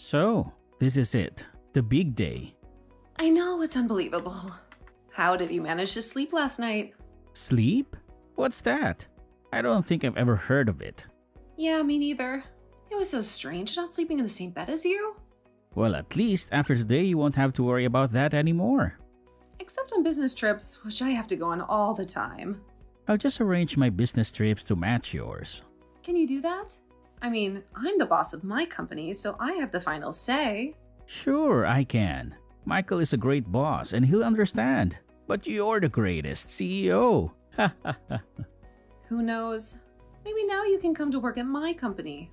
So, this is it. The big day. I know, it's unbelievable. How did you manage to sleep last night? Sleep? What's that? I don't think I've ever heard of it. Yeah, me neither. It was so strange not sleeping in the same bed as you. Well, at least after today you won't have to worry about that anymore. Except on business trips, which I have to go on all the time. I'll just arrange my business trips to match yours. Can you do that? I mean, I'm the boss of my company, so I have the final say. Sure, I can. Michael is a great boss and he'll understand. But you're the greatest CEO. Ha ha ha. Who knows? Maybe now you can come to work at my company.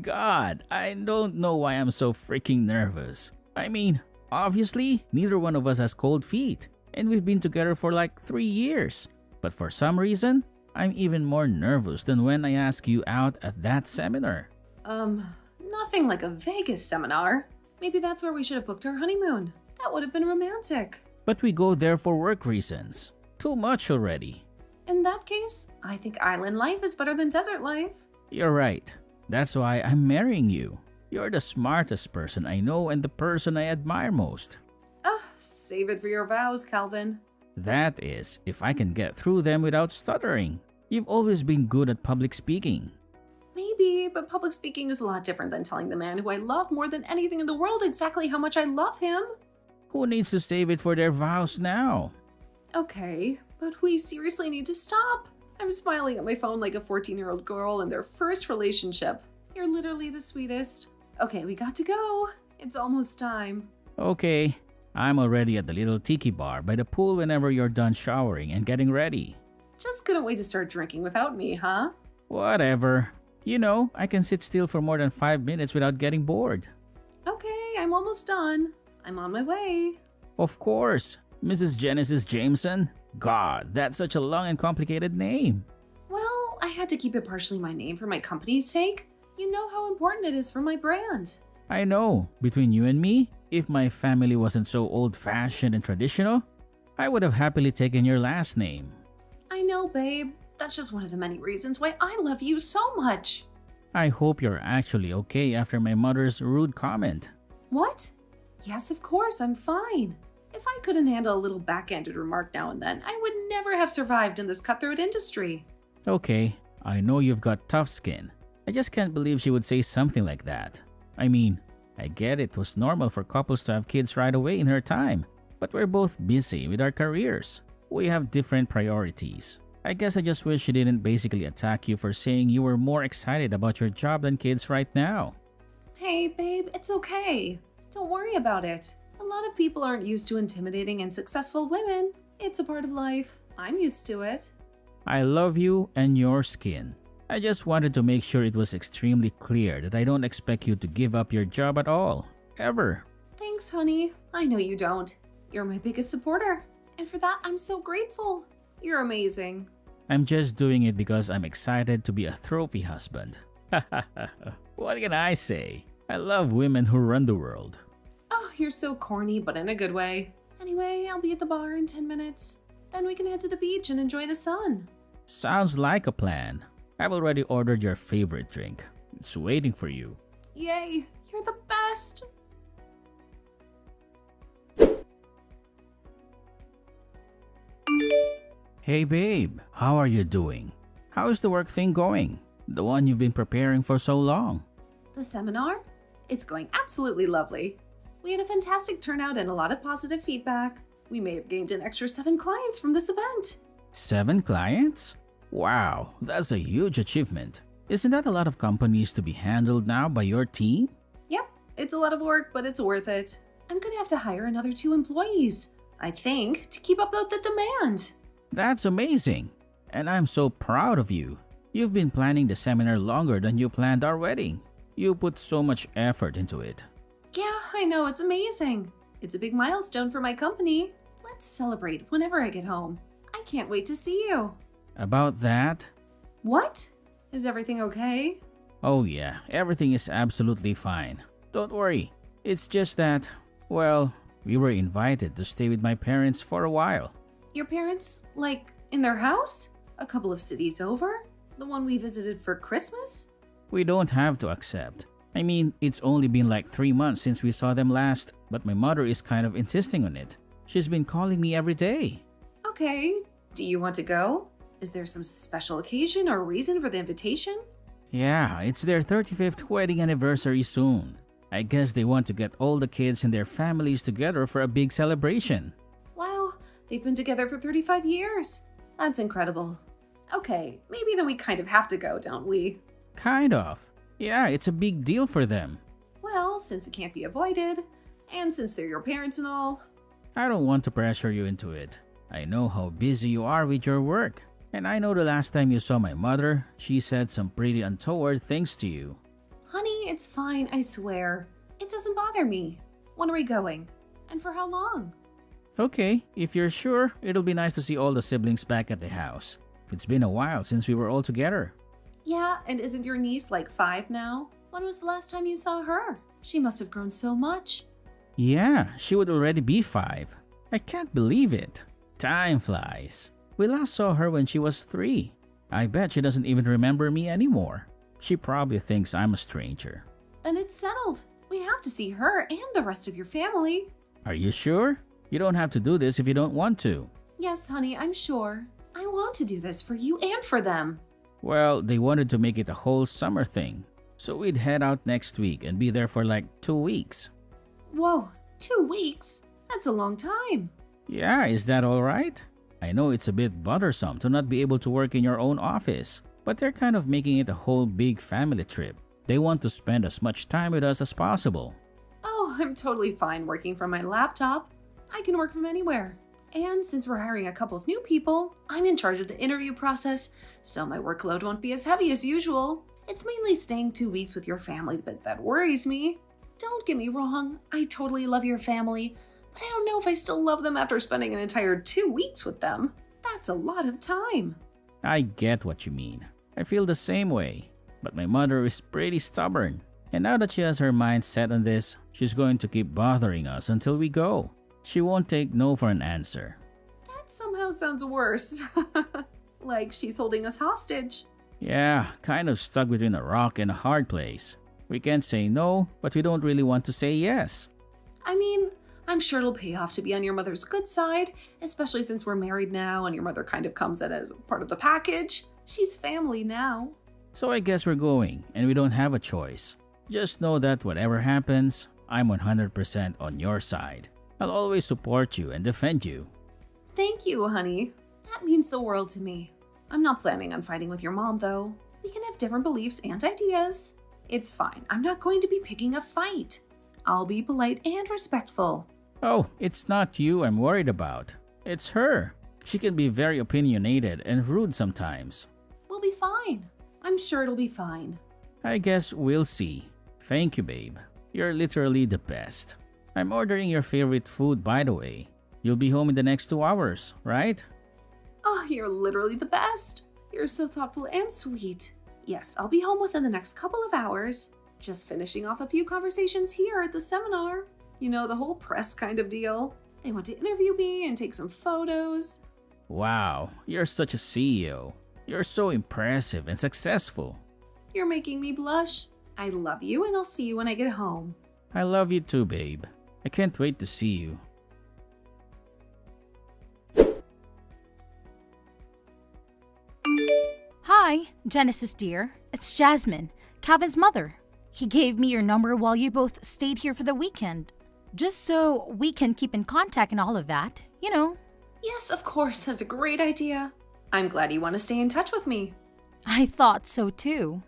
God, I don't know why I'm so freaking nervous. I mean, obviously, neither one of us has cold feet, and we've been together for like 3 years. But for some reason, I'm even more nervous than when I asked you out at that seminar. Nothing like a Vegas seminar. Maybe that's where we should have booked our honeymoon. That would have been romantic. But we go there for work reasons. Too much already. In that case, I think island life is better than desert life. You're right. That's why I'm marrying you. You're the smartest person I know and the person I admire most. Save it for your vows, Calvin. That is, if I can get through them without stuttering. You've always been good at public speaking. Maybe, but public speaking is a lot different than telling the man who I love more than anything in the world exactly how much I love him. Who needs to save it for their vows now? Okay, but we seriously need to stop. I'm smiling at my phone like a 14-year-old girl in their first relationship. You're literally the sweetest. Okay, we got to go. It's almost time. Okay, I'm already at the little tiki bar by the pool whenever you're done showering and getting ready. Just couldn't wait to start drinking without me, huh? Whatever. You know, I can sit still for more than 5 minutes without getting bored. Okay, I'm almost done. I'm on my way. Of course, Mrs. Genesis Jameson. God, that's such a long and complicated name. Well, I had to keep it partially my name for my company's sake. You know how important it is for my brand. I know, between you and me, if my family wasn't so old-fashioned and traditional, I would have happily taken your last name. I know, babe. That's just one of the many reasons why I love you so much. I hope you're actually okay after my mother's rude comment. What? Yes, of course, I'm fine. If I couldn't handle a little backhanded remark now and then, I would never have survived in this cutthroat industry. Okay, I know you've got tough skin. I just can't believe she would say something like that. I mean, I get it was normal for couples to have kids right away in her time, but we're both busy with our careers. We have different priorities. I guess I just wish she didn't basically attack you for saying you were more excited about your job than kids right now. Hey, babe, it's okay. Don't worry about it. A lot of people aren't used to intimidating and successful women. It's a part of life. I'm used to it. I love you and your skin. I just wanted to make sure it was extremely clear that I don't expect you to give up your job at all. Ever. Thanks, honey. I know you don't. You're my biggest supporter. And for that, I'm so grateful. You're amazing. I'm just doing it because I'm excited to be a trophy husband. What can I say? I love women who run the world. Oh, you're so corny, but in a good way. Anyway, I'll be at the bar in 10 minutes. Then we can head to the beach and enjoy the sun. Sounds like a plan. I've already ordered your favorite drink. It's waiting for you. Yay, you're the best. Hey babe, how are you doing? How's the work thing going? The one you've been preparing for so long. The seminar? It's going absolutely lovely. We had a fantastic turnout and a lot of positive feedback. We may have gained an extra 7 clients from this event. 7 clients? Wow, that's a huge achievement. Isn't that a lot of companies to be handled now by your team? Yep, it's a lot of work, but it's worth it. I'm gonna have to hire another 2 employees, I think, to keep up with the demand. That's amazing. And I'm so proud of you. You've been planning the seminar longer than you planned our wedding. You put so much effort into it. Yeah, I know, it's amazing. It's a big milestone for my company. Let's celebrate whenever I get home. I can't wait to see you. About that? What? Is everything okay? Oh yeah, everything is absolutely fine. Don't worry. It's just that, well, we were invited to stay with my parents for a while. Your parents, like, in their house? A couple of cities over? The one we visited for Christmas? We don't have to accept. I mean, it's only been like 3 months since we saw them last, but my mother is kind of insisting on it. She's been calling me every day. Okay, do you want to go? Is there some special occasion or reason for the invitation? Yeah, it's their 35th wedding anniversary soon. I guess they want to get all the kids and their families together for a big celebration. Wow, they've been together for 35 years. That's incredible. Okay, maybe then we kind of have to go, don't we? Kind of. Yeah, it's a big deal for them. Well, since it can't be avoided, and since they're your parents and all. I don't want to pressure you into it. I know how busy you are with your work. And I know the last time you saw my mother, she said some pretty untoward things to you. Honey, it's fine, I swear. It doesn't bother me. When are we going? And for how long? Okay, if you're sure, it'll be nice to see all the siblings back at the house. It's been a while since we were all together. Yeah, and isn't your niece like 5 now? When was the last time you saw her? She must have grown so much. Yeah, she would already be 5. I can't believe it. Time flies. We last saw her when she was 3. I bet she doesn't even remember me anymore. She probably thinks I'm a stranger. Then it's settled. We have to see her and the rest of your family. Are you sure? You don't have to do this if you don't want to. Yes, honey, I'm sure. I want to do this for you and for them. Well, they wanted to make it a whole summer thing. So we'd head out next week and be there for like 2 weeks. Whoa, 2 weeks? That's a long time. Yeah, is that all right? I know it's a bit bothersome to not be able to work in your own office, but they're kind of making it a whole big family trip. They want to spend as much time with us as possible. Oh, I'm totally fine working from my laptop. I can work from anywhere. And since we're hiring a couple of new people, I'm in charge of the interview process, so my workload won't be as heavy as usual. It's mainly staying 2 weeks with your family that worries me. Don't get me wrong, I totally love your family, but I don't know if I still love them after spending an entire 2 weeks with them. That's a lot of time. I get what you mean. I feel the same way. But my mother is pretty stubborn. And now that she has her mind set on this, she's going to keep bothering us until we go. She won't take no for an answer. That somehow sounds worse. Like she's holding us hostage. Yeah, kind of stuck between a rock and a hard place. We can't say no, but we don't really want to say yes. I mean, I'm sure it'll pay off to be on your mother's good side, especially since we're married now and your mother kind of comes in as part of the package. She's family now. So I guess we're going, and we don't have a choice. Just know that whatever happens, I'm 100% on your side. I'll always support you and defend you. Thank you, honey. That means the world to me. I'm not planning on fighting with your mom, though. We can have different beliefs and ideas. It's fine. I'm not going to be picking a fight. I'll be polite and respectful. Oh, it's not you I'm worried about. It's her. She can be very opinionated and rude sometimes. We'll be fine. I'm sure it'll be fine. I guess we'll see. Thank you, babe. You're literally the best. I'm ordering your favorite food, by the way. You'll be home in the next 2 hours, right? Oh, you're literally the best. You're so thoughtful and sweet. Yes, I'll be home within the next couple of hours. Just finishing off a few conversations here at the seminar. You know, the whole press kind of deal. They want to interview me and take some photos. Wow, you're such a CEO. You're so impressive and successful. You're making me blush. I love you and I'll see you when I get home. I love you too, babe. I can't wait to see you. Hi, Genesis dear. It's Jasmine, Calvin's mother. He gave me your number while you both stayed here for the weekend. Just so we can keep in contact and all of that, you know. Yes, of course, that's a great idea. I'm glad you want to stay in touch with me. I thought so too.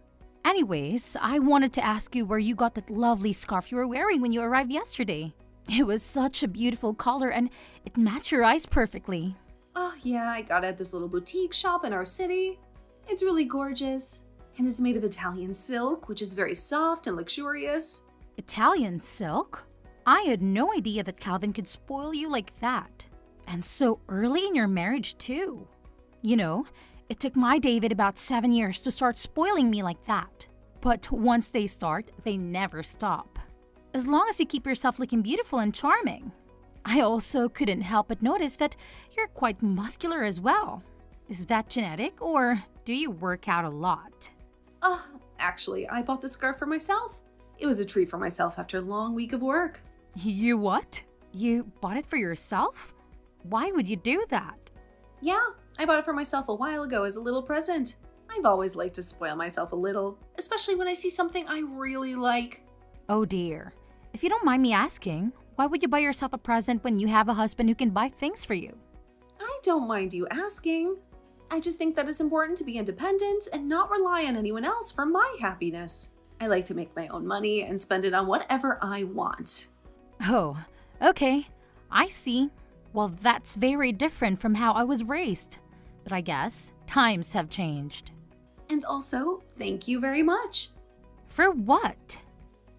Anyways, I wanted to ask you where you got that lovely scarf you were wearing when you arrived yesterday. It was such a beautiful color and it matched your eyes perfectly. Oh yeah, I got it at this little boutique shop in our city. It's really gorgeous. And it's made of Italian silk, which is very soft and luxurious. Italian silk? I had no idea that Calvin could spoil you like that. And so early in your marriage too. You know, it took my David about 7 years to start spoiling me like that. But once they start, they never stop. As long as you keep yourself looking beautiful and charming. I also couldn't help but notice that you're quite muscular as well. Is that genetic or do you work out a lot? Actually, I bought the scarf for myself. It was a treat for myself after a long week of work. You what? You bought it for yourself? Why would you do that? Yeah, I bought it for myself a while ago as a little present. I've always liked to spoil myself a little, especially when I see something I really like. Oh dear. If you don't mind me asking, why would you buy yourself a present when you have a husband who can buy things for you? I don't mind you asking. I just think that it's important to be independent and not rely on anyone else for my happiness. I like to make my own money and spend it on whatever I want. Oh, okay. I see. Well, that's very different from how I was raised. But I guess times have changed. And also, thank you very much For what?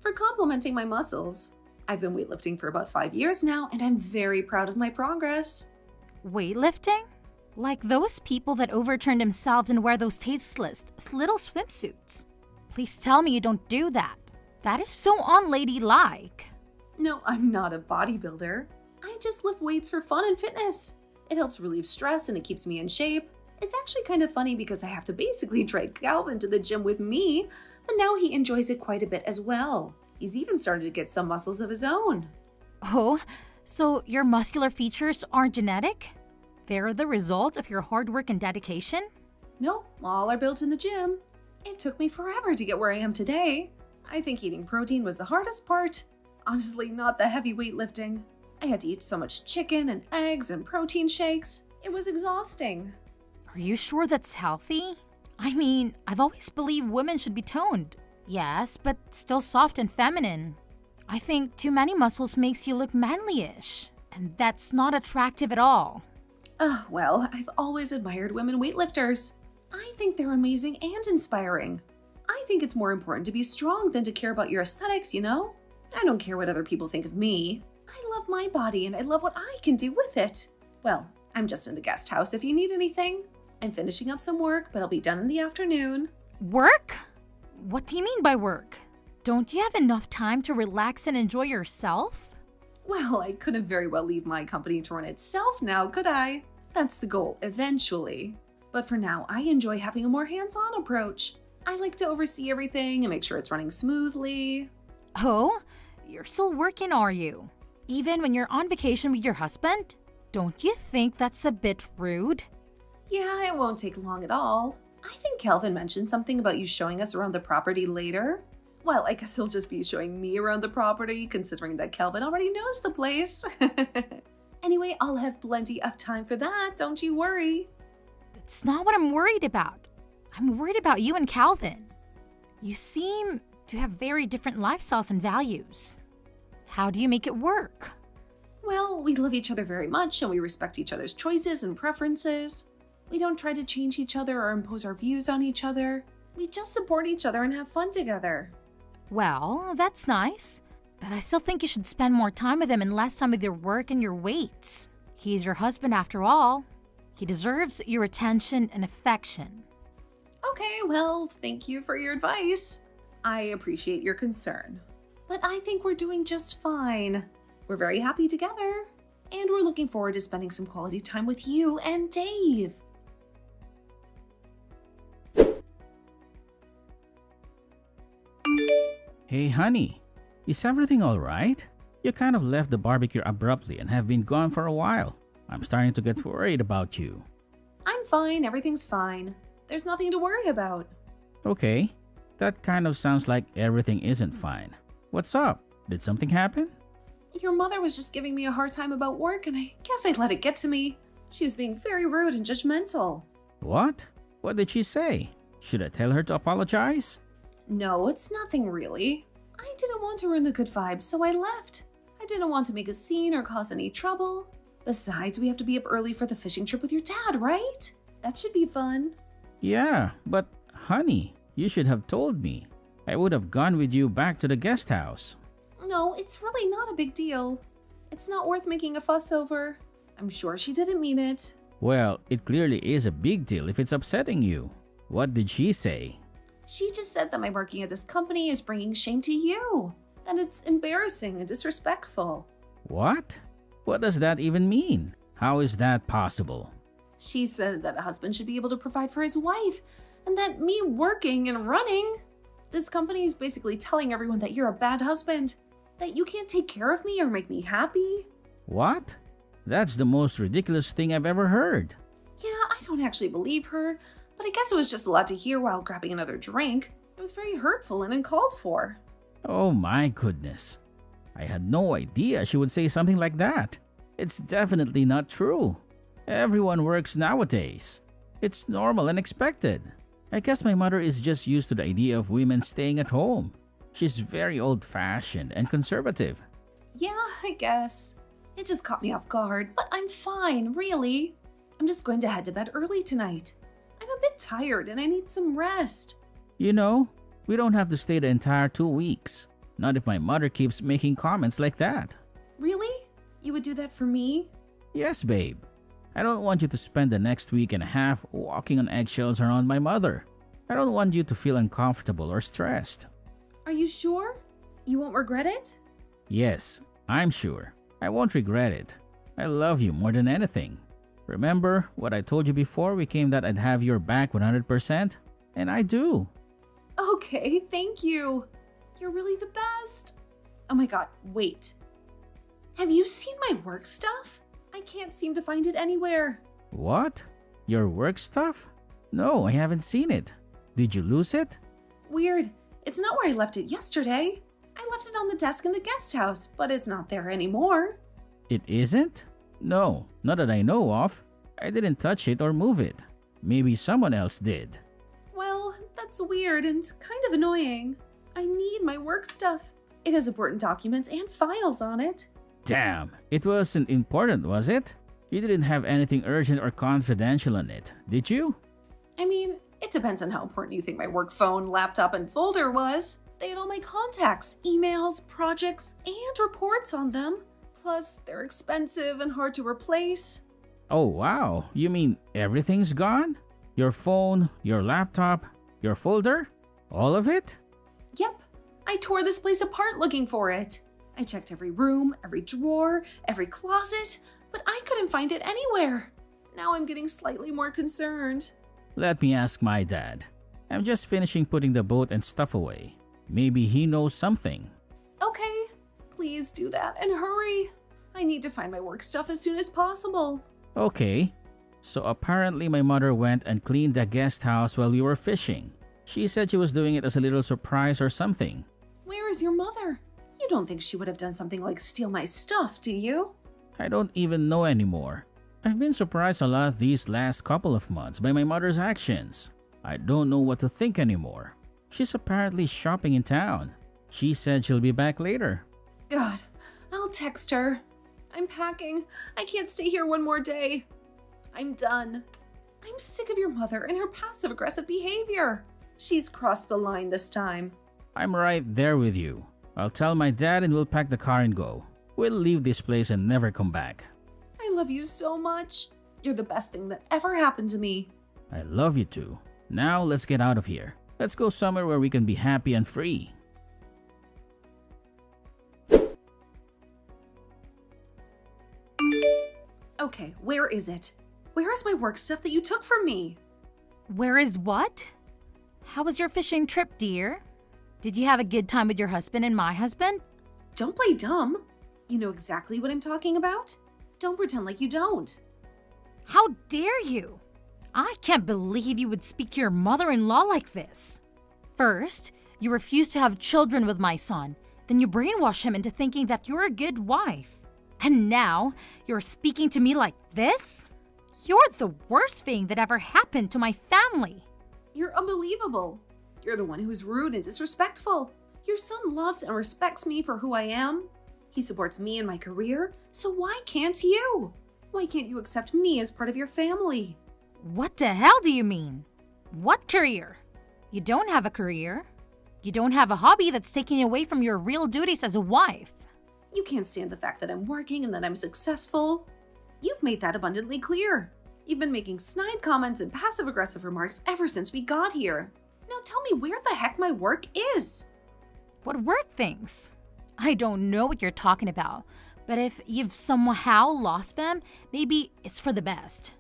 for complimenting my muscles. I've been weightlifting for about 5 years now, and I'm very proud of my progress. Weightlifting? Like those people that overturn themselves and wear those tasteless little swimsuits. Please tell me you don't do that. That is so unladylike. No, I'm not a bodybuilder. I just lift weights for fun and fitness. It helps relieve stress and it keeps me in shape. It's actually kind of funny because I have to basically drag Calvin to the gym with me, but now he enjoys it quite a bit as well. He's even started to get some muscles of his own. Oh, so your muscular features aren't genetic? They're the result of your hard work and dedication? Nope, all are built in the gym. It took me forever to get where I am today. I think eating protein was the hardest part. Honestly, not the heavy weightlifting. I had to eat so much chicken and eggs and protein shakes. It was exhausting. Are you sure that's healthy? I mean, I've always believed women should be toned. Yes, but still soft and feminine. I think too many muscles makes you look manly-ish, and that's not attractive at all. Well, I've always admired women weightlifters. I think they're amazing and inspiring. I think it's more important to be strong than to care about your aesthetics, you know? I don't care what other people think of me. I love my body and I love what I can do with it. Well, I'm just in the guest house if you need anything. I'm finishing up some work, but I'll be done in the afternoon. Work? What do you mean by work? Don't you have enough time to relax and enjoy yourself? Well, I couldn't very well leave my company to run itself now, could I? That's the goal, eventually. But for now, I enjoy having a more hands-on approach. I like to oversee everything and make sure it's running smoothly. Oh, you're still working, are you? Even when you're on vacation with your husband? Don't you think that's a bit rude? Yeah, it won't take long at all. I think Calvin mentioned something about you showing us around the property later. Well, I guess he'll just be showing me around the property, considering that Calvin already knows the place. Anyway, I'll have plenty of time for that, don't you worry. That's not what I'm worried about. I'm worried about you and Calvin. You seem to have very different lifestyles and values. How do you make it work? Well, we love each other very much and we respect each other's choices and preferences. We don't try to change each other or impose our views on each other. We just support each other and have fun together. Well, that's nice. But I still think you should spend more time with him and less time with your work and your weights. He's your husband after all. He deserves your attention and affection. Okay, well, thank you for your advice. I appreciate your concern. But I think we're doing just fine. We're very happy together. And we're looking forward to spending some quality time with you and Dave. Hey honey, is everything alright? You kind of left the barbecue abruptly and have been gone for a while. I'm starting to get worried about you. I'm fine, everything's fine. There's nothing to worry about. Okay, that kind of sounds like everything isn't fine. What's up? Did something happen? Your mother was just giving me a hard time about work and I guess I let it get to me. She was being very rude and judgmental. What? What did she say? Should I tell her to apologize? No, it's nothing really. I didn't want to ruin the good vibes, so I left. I didn't want to make a scene or cause any trouble. Besides, we have to be up early for the fishing trip with your dad, right? That should be fun. Yeah, but honey, you should have told me. I would have gone with you back to the guest house. No, it's really not a big deal. It's not worth making a fuss over. I'm sure she didn't mean it. Well, it clearly is a big deal if it's upsetting you. What did she say? She just said that my working at this company is bringing shame to you. That it's embarrassing and disrespectful. What? What does that even mean? How is that possible? She said that a husband should be able to provide for his wife, and that me working and running, This company is basically telling everyone that you're a bad husband, that you can't take care of me or make me happy. What? That's the most ridiculous thing I've ever heard. Yeah, I don't actually believe her, but I guess it was just a lot to hear while grabbing another drink. It was very hurtful and uncalled for. Oh my goodness. I had no idea she would say something like that. It's definitely not true. Everyone works nowadays. It's normal and expected. I guess my mother is just used to the idea of women staying at home. She's very old-fashioned and conservative. Yeah, I guess. It just caught me off guard, but I'm fine, really. I'm just going to head to bed early tonight. I'm a bit tired and I need some rest. You know, we don't have to stay the entire 2 weeks. Not if my mother keeps making comments like that. Really? You would do that for me? Yes, babe. I don't want you to spend the next week and a half walking on eggshells around my mother. I don't want you to feel uncomfortable or stressed. Are you sure? You won't regret it? Yes, I'm sure. I won't regret it. I love you more than anything. Remember what I told you before we came that I'd have your back 100%? And I do. Okay, thank you. You're really the best. Oh my god, wait. Have you seen my work stuff? I can't seem to find it anywhere. What? Your work stuff? No, I haven't seen it. Did you lose it? Weird. It's not where I left it yesterday. I left it on the desk in the guest house, but it's not there anymore. It isn't? No, not that I know of. I didn't touch it or move it. Maybe someone else did. Well, that's weird and kind of annoying. I need my work stuff. It has important documents and files on it. Damn, it wasn't important, was it? You didn't have anything urgent or confidential on it, did you? I mean, it depends on how important you think my work phone, laptop, and folder was. They had all my contacts, emails, projects, and reports on them. Plus, they're expensive and hard to replace. Oh wow, you mean everything's gone? Your phone, your laptop, your folder? All of it? Yep, I tore this place apart looking for it. I checked every room, every drawer, every closet, but I couldn't find it anywhere. Now I'm getting slightly more concerned. Let me ask my dad. I'm just finishing putting the boat and stuff away. Maybe he knows something. Okay, please do that and hurry. I need to find my work stuff as soon as possible. Okay. So apparently my mother went and cleaned the guest house while we were fishing. She said she was doing it as a little surprise or something. Where is your mother? You don't think she would have done something like steal my stuff, do you? I don't even know anymore. I've been surprised a lot these last couple of months by my mother's actions. I don't know what to think anymore. She's apparently shopping in town. She said she'll be back later. God, I'll text her. I'm packing. I can't stay here one more day. I'm done. I'm sick of your mother and her passive-aggressive behavior. She's crossed the line this time. I'm right there with you. I'll tell my dad and we'll pack the car and go. We'll leave this place and never come back. I love you so much. You're the best thing that ever happened to me. I love you too. Now let's get out of here. Let's go somewhere where we can be happy and free. Okay, where is it? Where is my work stuff that you took from me? Where is what? How was your fishing trip, dear? Did you have a good time with your husband and my husband? Don't play dumb. You know exactly what I'm talking about. Don't pretend like you don't. How dare you? I can't believe you would speak to your mother-in-law like this. First, you refuse to have children with my son. Then you brainwash him into thinking that you're a good wife. And now, you're speaking to me like this? You're the worst thing that ever happened to my family. You're unbelievable. You're the one who's rude and disrespectful. Your son loves and respects me for who I am. He supports me in my career, so why can't you? Why can't you accept me as part of your family? What the hell do you mean? What career? You don't have a career. You don't have a hobby that's taking you away from your real duties as a wife. You can't stand the fact that I'm working and that I'm successful. You've made that abundantly clear. You've been making snide comments and passive-aggressive remarks ever since we got here. Now tell me where the heck my work is. What work things? I don't know what you're talking about, but if you've somehow lost them, maybe it's for the best.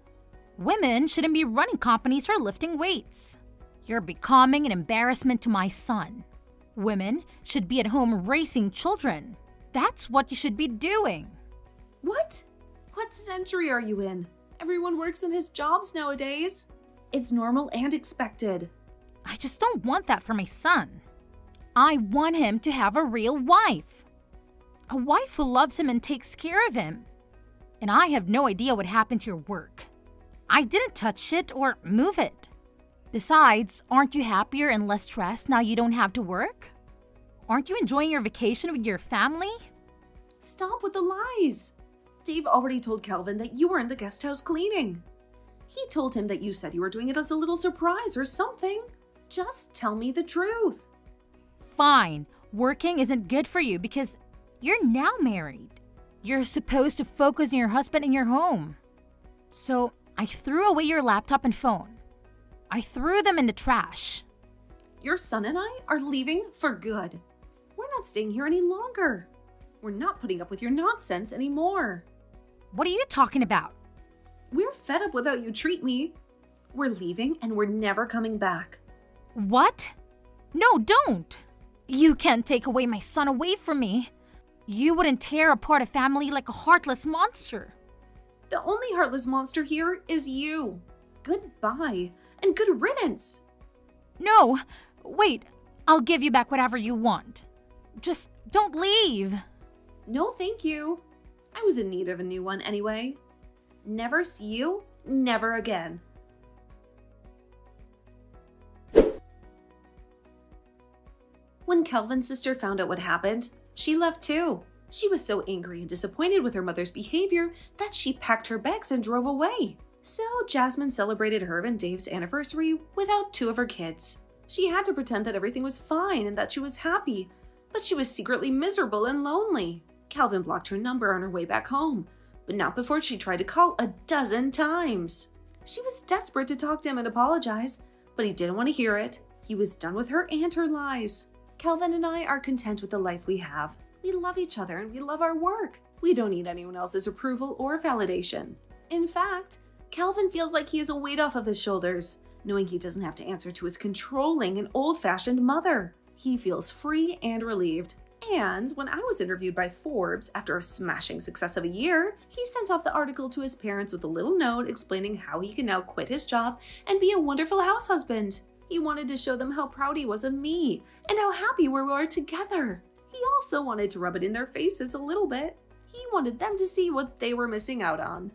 Women shouldn't be running companies or lifting weights. You're becoming an embarrassment to my son. Women should be at home raising children. That's what you should be doing. What? What century are you in? Everyone works in his jobs nowadays. It's normal and expected. I just don't want that for my son. I want him to have a real wife. A wife who loves him and takes care of him. And I have no idea what happened to your work. I didn't touch it or move it. Besides, aren't you happier and less stressed now you don't have to work? Aren't you enjoying your vacation with your family? Stop with the lies. Dave already told Calvin that you were in the guest house cleaning. He told him that you said you were doing it as a little surprise or something. Just tell me the truth. Fine, working isn't good for you because you're now married. You're supposed to focus on your husband and your home. So I threw away your laptop and phone. I threw them in the trash. Your son and I are leaving for good. We're not staying here any longer. We're not putting up with your nonsense anymore. What are you talking about? We're fed up with how you treat me. We're leaving and we're never coming back. What? No, don't. You can't take away my son away from me. You wouldn't tear apart a family like a heartless monster. The only heartless monster here is you. Goodbye and good riddance. No, wait. I'll give you back whatever you want. Just don't leave. No, thank you. I was in need of a new one anyway. Never see you, never again. When Kelvin's sister found out what happened, she left too. She was so angry and disappointed with her mother's behavior that she packed her bags and drove away. So Jasmine celebrated her and Dave's anniversary without two of her kids. She had to pretend that everything was fine and that she was happy, but she was secretly miserable and lonely. Calvin blocked her number on her way back home, but not before she tried to call 12 times. She was desperate to talk to him and apologize, but he didn't want to hear it. He was done with her and her lies. Calvin and I are content with the life we have. We love each other and we love our work. We don't need anyone else's approval or validation. In fact, Calvin feels like he has a weight off of his shoulders, knowing he doesn't have to answer to his controlling and old-fashioned mother. He feels free and relieved. And when I was interviewed by Forbes after a smashing success of a year, he sent off the article to his parents with a little note explaining how he can now quit his job and be a wonderful house husband. He wanted to show them how proud he was of me and how happy we were together. He also wanted to rub it in their faces a little bit. He wanted them to see what they were missing out on.